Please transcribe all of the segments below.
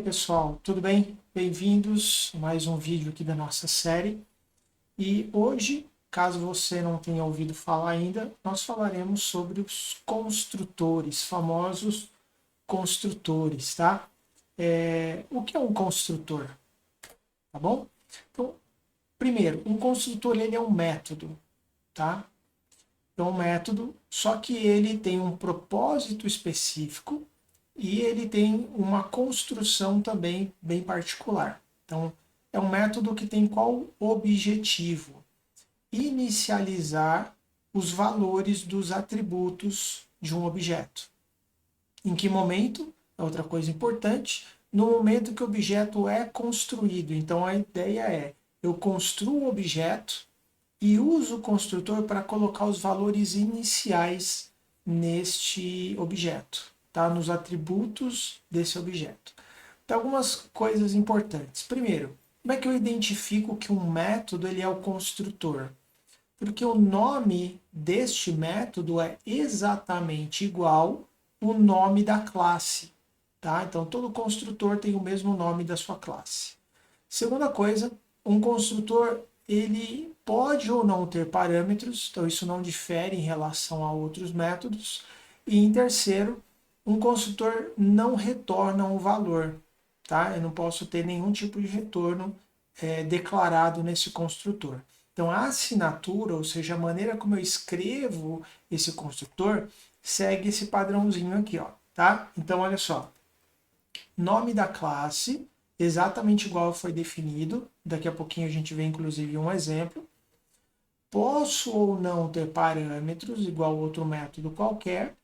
pessoal, tudo bem? Bem-vindos a mais um vídeo aqui da nossa série. E hoje, caso você não tenha ouvido falar ainda, nós falaremos sobre os construtores, famosos construtores, tá? O que é um construtor? Tá bom? Então, primeiro, um construtor ele é um método, tá? É um método, só que ele tem um propósito específico e ele tem uma construção também bem particular. Então, é um método que tem qual objetivo? Inicializar os valores dos atributos de um objeto. Em que momento? É outra coisa importante. No momento que o objeto é construído. Então, a ideia é, eu construo um objeto e uso o construtor para colocar os valores iniciais neste objeto, tá? Nos atributos desse objeto. Então, algumas coisas importantes. Primeiro, como é que eu identifico que um método ele é o construtor? Porque o nome deste método é exatamente igual ao nome da classe, tá? Então, todo construtor tem o mesmo nome da sua classe. Segunda coisa, um construtor ele pode ou não ter parâmetros, então isso não difere em relação a outros métodos. E em terceiro, um construtor não retorna um valor, tá? Eu não posso ter nenhum tipo de retorno declarado nesse construtor. Então a assinatura, ou seja, a maneira como eu escrevo esse construtor, segue esse padrãozinho aqui, ó, tá? Então olha só, nome da classe, exatamente igual foi definido. Daqui a pouquinho a gente vê inclusive um exemplo. Posso ou não ter parâmetros, igual outro método qualquer.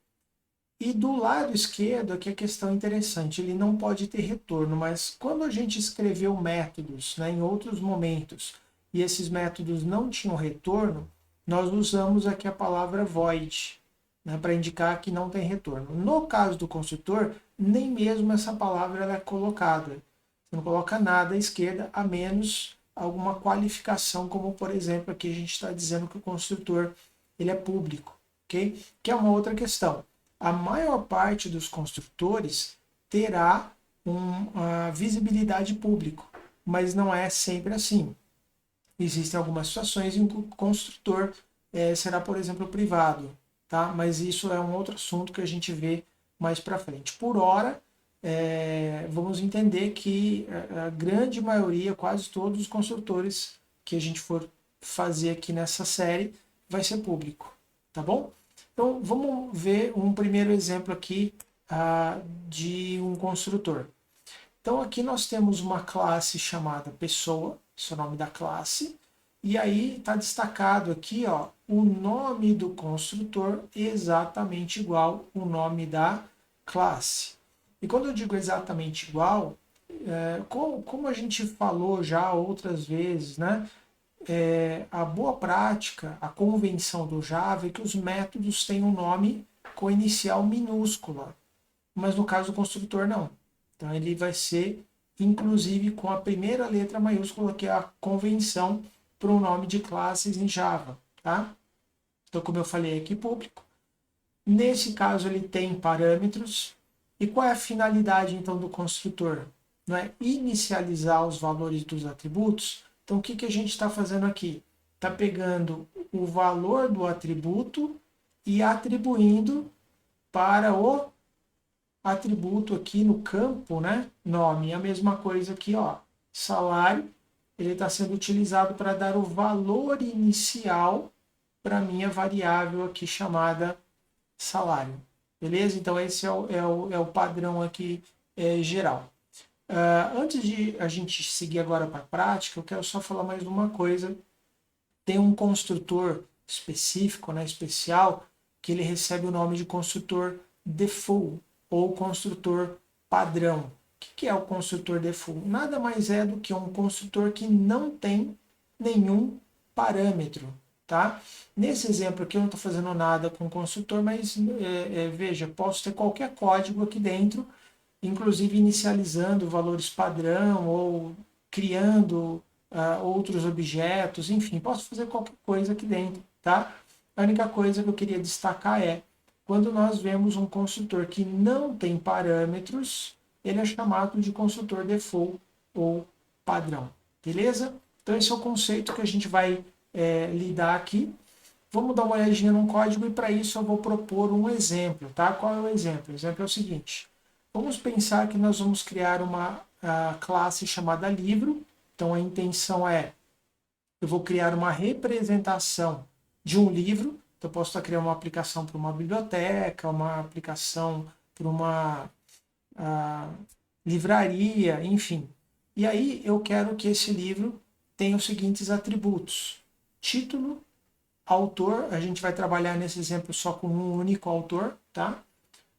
E do lado esquerdo, aqui a questão interessante, ele não pode ter retorno, mas quando a gente escreveu métodos, né, em outros momentos, e esses métodos não tinham retorno, nós usamos aqui a palavra void, né, para indicar que não tem retorno. No caso do construtor, nem mesmo essa palavra ela é colocada. Você não coloca nada à esquerda, a menos alguma qualificação, como por exemplo aqui a gente está dizendo que o construtor ele é público, ok? Que é uma outra questão. A maior parte dos construtores terá uma visibilidade pública, mas não é sempre assim. Existem algumas situações em que o construtor será, por exemplo, privado, tá? Mas isso é um outro assunto que a gente vê mais para frente. Por hora, vamos entender que a grande maioria, quase todos os construtores que a gente for fazer aqui nessa série, vai ser público, tá bom? Então, vamos ver um primeiro exemplo aqui de um construtor. Então, aqui nós temos uma classe chamada pessoa, esse é o nome da classe, e aí está destacado aqui ó, o nome do construtor exatamente igual ao nome da classe. E quando eu digo exatamente igual, como a gente falou já outras vezes, né? A boa prática, a convenção do Java é que os métodos têm um nome com inicial minúscula, mas no caso do construtor não. Então ele vai ser, inclusive, com a primeira letra maiúscula, que é a convenção para o nome de classes em Java, tá? Então, como eu falei aqui, público. Nesse caso, ele tem parâmetros. E qual é a finalidade, então, do construtor? Não é inicializar os valores dos atributos? Então, o que a gente está fazendo aqui? Está pegando o valor do atributo e atribuindo para o atributo aqui no campo, né? Nome. A mesma coisa aqui, ó. Salário, ele está sendo utilizado para dar o valor inicial para a minha variável aqui chamada salário. Beleza? Então, esse é o padrão aqui geral. Antes de a gente seguir agora para a prática, eu quero só falar mais uma coisa. Tem um construtor específico, né, especial, que ele recebe o nome de construtor default ou construtor padrão. O que é o construtor default? Nada mais é do que um construtor que não tem nenhum parâmetro. Tá? Nesse exemplo aqui eu não estou fazendo nada com o construtor, mas veja, posso ter qualquer código aqui dentro, inclusive inicializando valores padrão ou criando outros objetos, enfim, posso fazer qualquer coisa aqui dentro, tá? A única coisa que eu queria destacar é quando nós vemos um construtor que não tem parâmetros, ele é chamado de construtor default ou padrão, beleza? Então esse é o conceito que a gente vai lidar aqui. Vamos dar uma olhadinha no código e para isso eu vou propor um exemplo, tá? Qual é o exemplo? O exemplo é o seguinte, vamos pensar que nós vamos criar uma classe chamada livro, então a intenção é, eu vou criar uma representação de um livro, então eu posso estar criando uma aplicação para uma biblioteca, uma aplicação para uma livraria, enfim. E aí eu quero que esse livro tenha os seguintes atributos: título, autor, a gente vai trabalhar nesse exemplo só com um único autor, tá?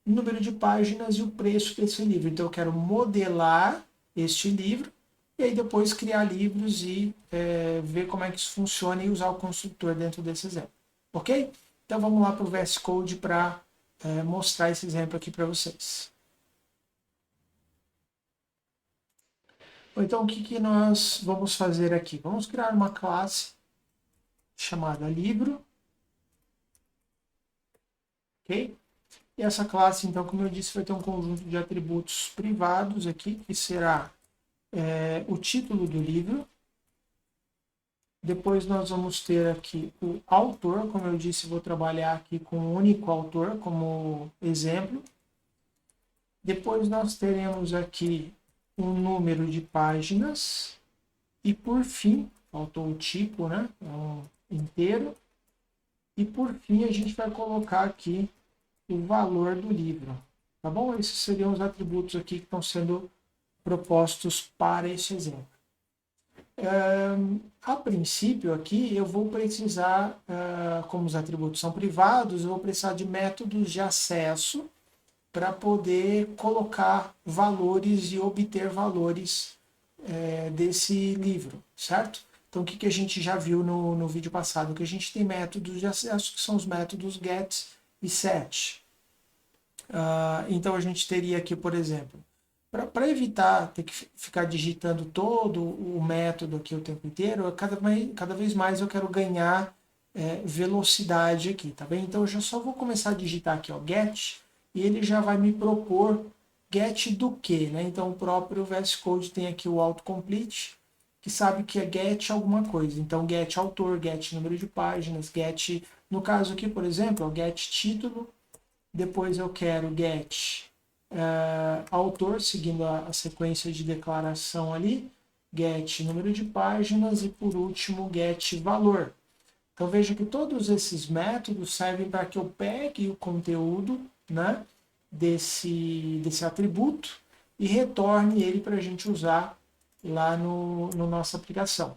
Número de páginas e o preço desse livro. Então eu quero modelar este livro e aí depois criar livros e ver como é que isso funciona e usar o construtor dentro desse exemplo. Ok? Então vamos lá para o VS Code para mostrar esse exemplo aqui para vocês. Então o que nós vamos fazer aqui? Vamos criar uma classe chamada livro. Ok? E essa classe, então, como eu disse, vai ter um conjunto de atributos privados aqui, que será o título do livro. Depois nós vamos ter aqui o autor, como eu disse, vou trabalhar aqui com um único autor como exemplo. Depois nós teremos aqui um número de páginas. E por fim, faltou o tipo, né? Inteiro. E por fim a gente vai colocar aqui o valor do livro, tá bom? Esses seriam os atributos aqui que estão sendo propostos para esse exemplo. A princípio aqui eu vou precisar, como os atributos são privados, eu vou precisar de métodos de acesso para poder colocar valores e obter valores desse livro, certo? Então o que a gente já viu no vídeo passado? Que a gente tem métodos de acesso, que são os métodos get e set. Então a gente teria aqui, por exemplo, para evitar ter que ficar digitando todo o método aqui o tempo inteiro, cada vez mais eu quero ganhar velocidade aqui, tá bem? Então eu já só vou começar a digitar aqui, ó, get, e ele já vai me propor get do que, né? Então o próprio VS Code tem aqui o autocomplete, que sabe que é get alguma coisa. Então get autor, get número de páginas, get, no caso aqui, por exemplo, get título, depois eu quero get autor, seguindo a sequência de declaração ali, get número de páginas e por último get valor. Então veja que todos esses métodos servem para que eu pegue o conteúdo, né, desse atributo e retorne ele para a gente usar lá no nossa aplicação.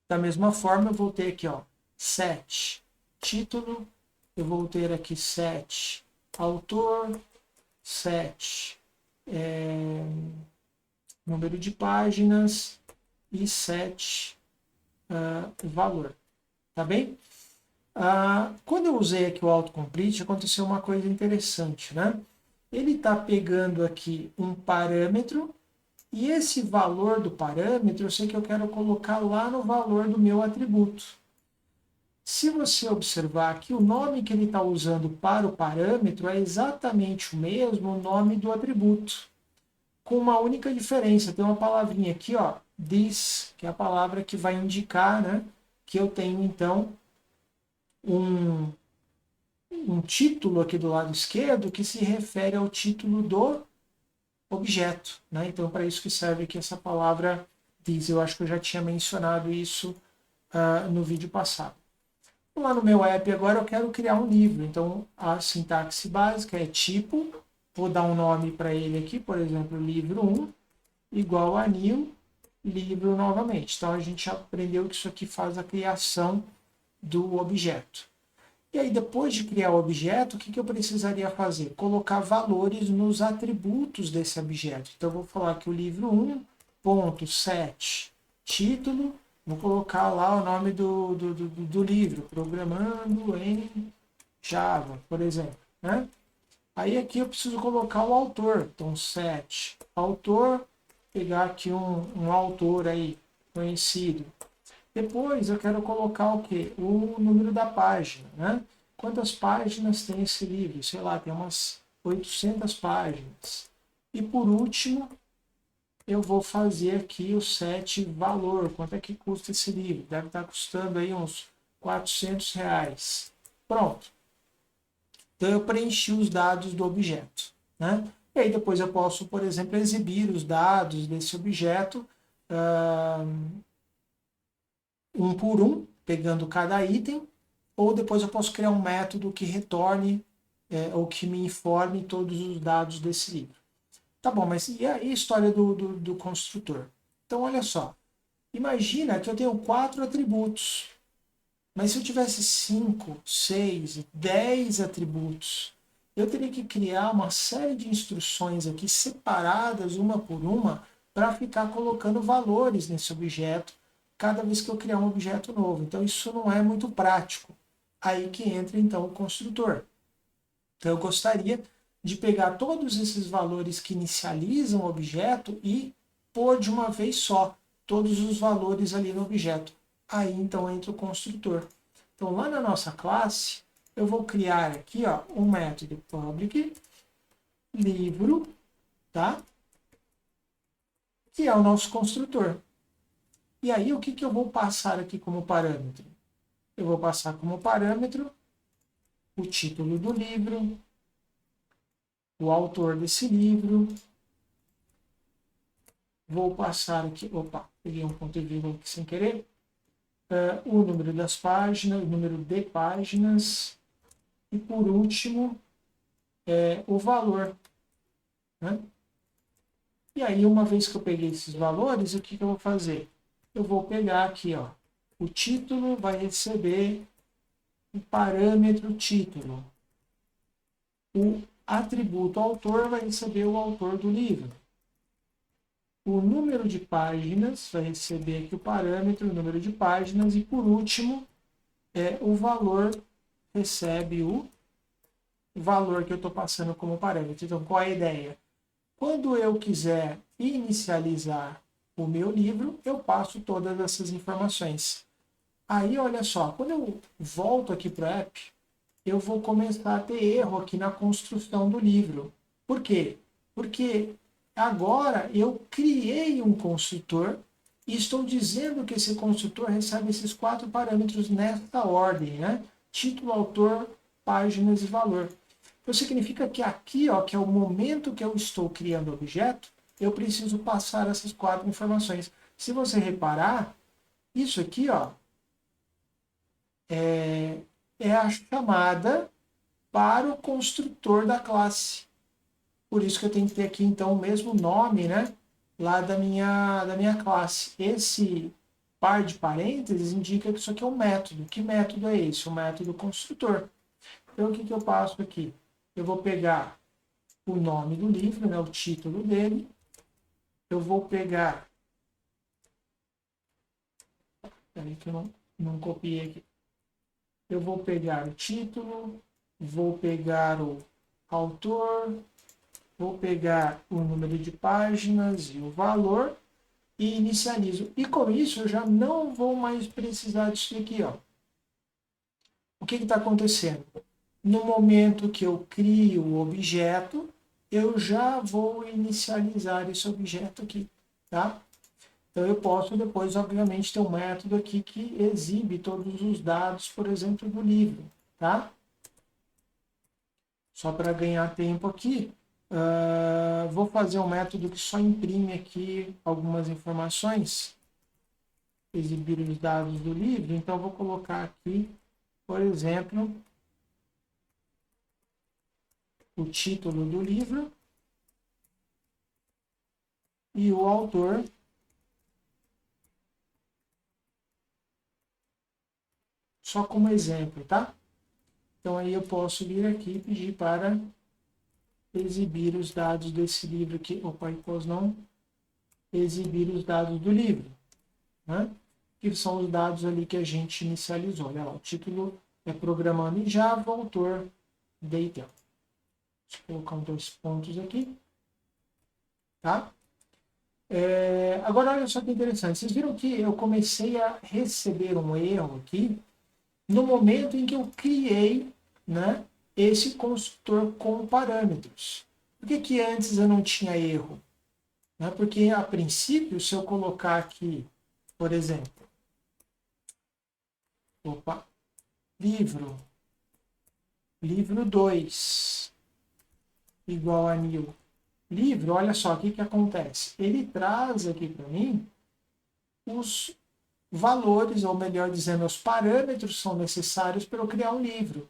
Da mesma forma eu vou ter aqui, ó, set título, eu vou ter aqui set autor, set número de páginas e set valor, tá bem? Quando eu usei aqui o autocomplete, aconteceu uma coisa interessante, né? Ele está pegando aqui um parâmetro e esse valor do parâmetro eu sei que eu quero colocar lá no valor do meu atributo. Se você observar aqui, o nome que ele está usando para o parâmetro é exatamente o mesmo nome do atributo, com uma única diferença. Tem uma palavrinha aqui, ó, this, que é a palavra que vai indicar, né, que eu tenho, então, um título aqui do lado esquerdo que se refere ao título do objeto, né? Então, para isso que serve aqui essa palavra this. Eu acho que eu já tinha mencionado isso no vídeo passado. Lá no meu app agora eu quero criar um livro, então a sintaxe básica é tipo, vou dar um nome para ele aqui, por exemplo, livro 1, igual a new, livro novamente. Então a gente aprendeu que isso aqui faz a criação do objeto. E aí depois de criar o objeto, o que eu precisaria fazer? Colocar valores nos atributos desse objeto. Então eu vou falar que o livro 1.set título, vou colocar lá o nome do livro, Programando em Java, por exemplo, né? Aí aqui eu preciso colocar o autor, então set autor, pegar aqui um autor aí conhecido. Depois eu quero colocar o quê? O número da página, né? Quantas páginas tem esse livro? Sei lá, tem umas 800 páginas. E por último, eu vou fazer aqui o set valor. Quanto é que custa esse livro? Deve estar custando aí uns R$ 400. Pronto. Então eu preenchi os dados do objeto, né? E aí depois eu posso, por exemplo, exibir os dados desse objeto um por um, pegando cada item, ou depois eu posso criar um método que retorne ou que me informe todos os dados desse livro. Tá bom, mas e a história do construtor? Então, olha só. Imagina que eu tenho 4 atributos. Mas se eu tivesse 5, 6, 10 atributos, eu teria que criar uma série de instruções aqui separadas uma por uma para ficar colocando valores nesse objeto cada vez que eu criar um objeto novo. Então isso não é muito prático. Aí que entra então o construtor. Então eu gostaria de pegar todos esses valores que inicializam o objeto e pôr de uma vez só todos os valores ali no objeto. Aí então entra o construtor. Então lá na nossa classe, eu vou criar aqui ó, um método public livro, tá? Que é o nosso construtor. E aí o que eu vou passar aqui como parâmetro? Eu vou passar como parâmetro o título do livro, o autor desse livro. Vou passar aqui, opa, peguei um ponto e vírgula aqui sem querer. O número das páginas, o número de páginas. E por último, o valor. Né? E aí, uma vez que eu peguei esses valores, o que eu vou fazer? Eu vou pegar aqui, ó, o título vai receber o parâmetro título. O atributo autor vai receber o autor do livro. O número de páginas vai receber aqui o parâmetro, o número de páginas. E por último, o valor recebe o valor que eu estou passando como parâmetro. Então, qual é a ideia? Quando eu quiser inicializar o meu livro, eu passo todas essas informações. Aí, olha só, quando eu volto aqui para o app, eu vou começar a ter erro aqui na construção do livro. Por quê? Porque agora eu criei um construtor e estou dizendo que esse construtor recebe esses 4 parâmetros nesta ordem, né? Título, autor, páginas e valor. Então significa que aqui, ó, que é o momento que eu estou criando o objeto, eu preciso passar essas 4 informações. Se você reparar, isso aqui, ó, é a chamada para o construtor da classe. Por isso que eu tenho que ter aqui, então, o mesmo nome, né, lá da minha classe. Esse par de parênteses indica que isso aqui é um método. Que método é esse? O método construtor. Então, o que eu passo aqui? Eu vou pegar o nome do livro, né, o título dele. Eu vou pegar... Peraí que eu não copiei aqui. Eu vou pegar o título, vou pegar o autor, vou pegar o número de páginas e o valor e inicializo. E com isso eu já não vou mais precisar disso aqui, ó. O que está acontecendo? No momento que eu crio o objeto, eu já vou inicializar esse objeto aqui, tá? Então eu posso depois, obviamente, ter um método aqui que exibe todos os dados, por exemplo, do livro, tá? Só para ganhar tempo aqui, vou fazer um método que só imprime aqui algumas informações, exibir os dados do livro. Então vou colocar aqui, por exemplo, o título do livro e o autor. Só como exemplo, tá? Então aí eu posso vir aqui e pedir para exibir os dados desse livro aqui. Opa, equals não. Exibir os dados do livro, né? Que são os dados ali que a gente inicializou. Olha lá, o título é Programando em Java, o autor Deitel. Deixa eu colocar 2 pontos aqui. Tá? Agora, olha só que interessante. Vocês viram que eu comecei a receber um erro aqui no momento em que eu criei, né, esse construtor com parâmetros. Por que que antes eu não tinha erro? Né? Porque, a princípio, se eu colocar aqui, por exemplo, opa, livro 2 igual a 1000. Livro, olha só o que acontece. Ele traz aqui para mim os valores, ou melhor dizendo, os parâmetros são necessários para eu criar um livro,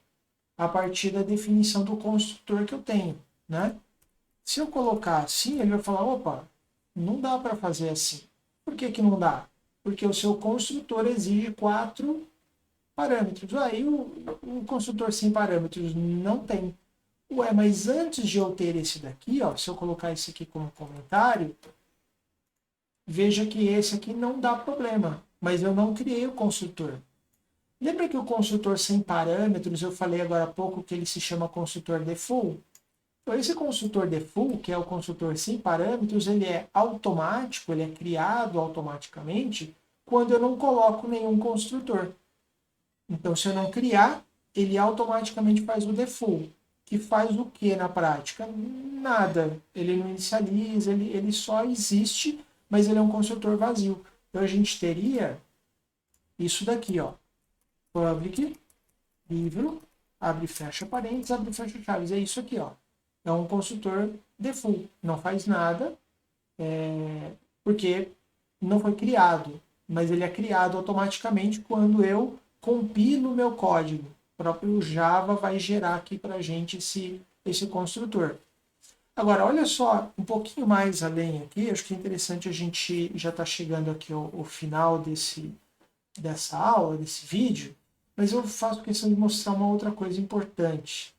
a partir da definição do construtor que eu tenho, né? Se eu colocar assim, ele vai falar, opa, não dá para fazer assim. Por que que não dá? Porque o seu construtor exige 4 parâmetros. Aí o construtor sem parâmetros não tem. Ué, mas antes de eu ter esse daqui, ó, se eu colocar esse aqui como comentário, veja que esse aqui não dá problema, mas eu não criei o construtor. Lembra que o construtor sem parâmetros, eu falei agora há pouco que ele se chama construtor default? Então, esse construtor default, que é o construtor sem parâmetros, ele é automático, ele é criado automaticamente quando eu não coloco nenhum construtor. Então, se eu não criar, ele automaticamente faz o default, que faz o que na prática? Nada. Ele não inicializa, ele só existe, mas ele é um construtor vazio. Então, a gente teria isso daqui, ó. Public, livro, abre e fecha parênteses, abre e fecha chaves. É isso aqui, ó. É um construtor default. Não faz nada, porque não foi criado. Mas ele é criado automaticamente quando eu compilo o meu código. O próprio Java vai gerar aqui para a gente esse construtor. Agora, olha só, um pouquinho mais além aqui, acho que é interessante, a gente já está chegando aqui ao final dessa aula, desse vídeo, mas eu faço questão de mostrar uma outra coisa importante.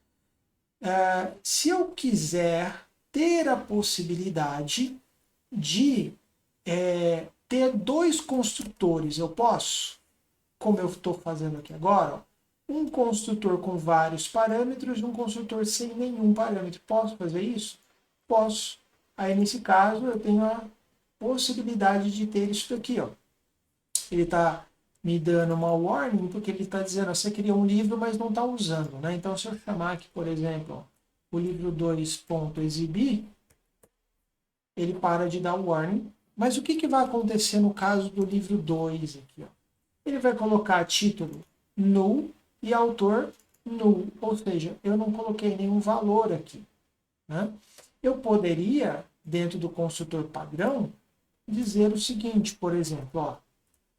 Se eu quiser ter a possibilidade de ter 2 construtores, eu posso? Como eu estou fazendo aqui agora, ó, um construtor com vários parâmetros e um construtor sem nenhum parâmetro. Posso fazer isso? Posso. Aí, nesse caso, eu tenho a possibilidade de ter isso daqui. Ó. Ele está me dando uma warning, porque ele está dizendo, você criou um livro, mas não está usando. Né? Então, se eu chamar aqui, por exemplo, ó, o livro 2.exibir, ele para de dar warning. Mas o que vai acontecer no caso do livro 2 aqui? Ó? Ele vai colocar título null e autor null, ou seja, eu não coloquei nenhum valor aqui. Né? Eu poderia, dentro do construtor padrão, dizer o seguinte, por exemplo, ó,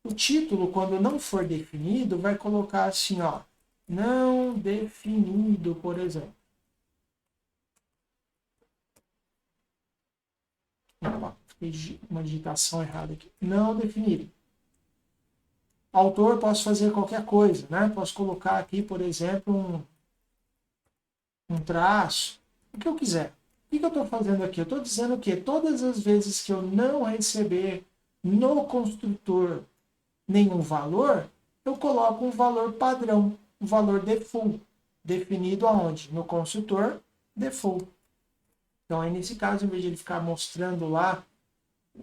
o título, quando não for definido, vai colocar assim, ó, não definido, por exemplo. Opa, fiz uma digitação errada aqui. Não definido. Autor, posso fazer qualquer coisa, né? Posso colocar aqui, por exemplo, um traço, o que eu quiser. O que eu estou fazendo aqui? Eu estou dizendo que todas as vezes que eu não receber no construtor nenhum valor, eu coloco um valor padrão, um valor default, definido aonde? No construtor default. Então, aí nesse caso, em vez de ele ficar mostrando lá,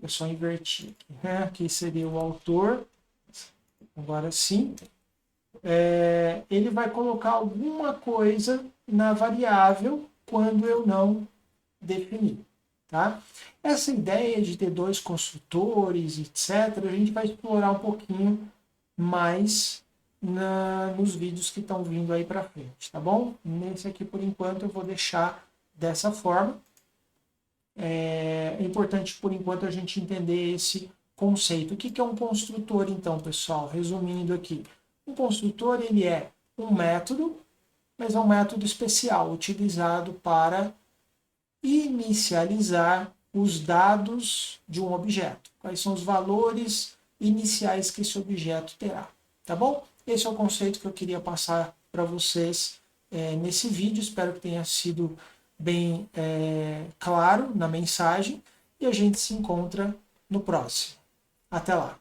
eu só inverti aqui, né? Aqui seria o autor. Agora sim, ele vai colocar alguma coisa na variável quando eu não definir. Tá? Essa ideia de ter 2 construtores, etc., a gente vai explorar um pouquinho mais nos vídeos que estão vindo aí para frente, tá bom? Nesse aqui, por enquanto, eu vou deixar dessa forma. É importante, por enquanto, a gente entender esse conceito. O que é um construtor, então, pessoal? Resumindo aqui. Um construtor, ele é um método, mas é um método especial, utilizado para inicializar os dados de um objeto. Quais são os valores iniciais que esse objeto terá. Tá bom? Esse é o conceito que eu queria passar para vocês nesse vídeo. Espero que tenha sido bem claro na mensagem. E a gente se encontra no próximo. Até lá!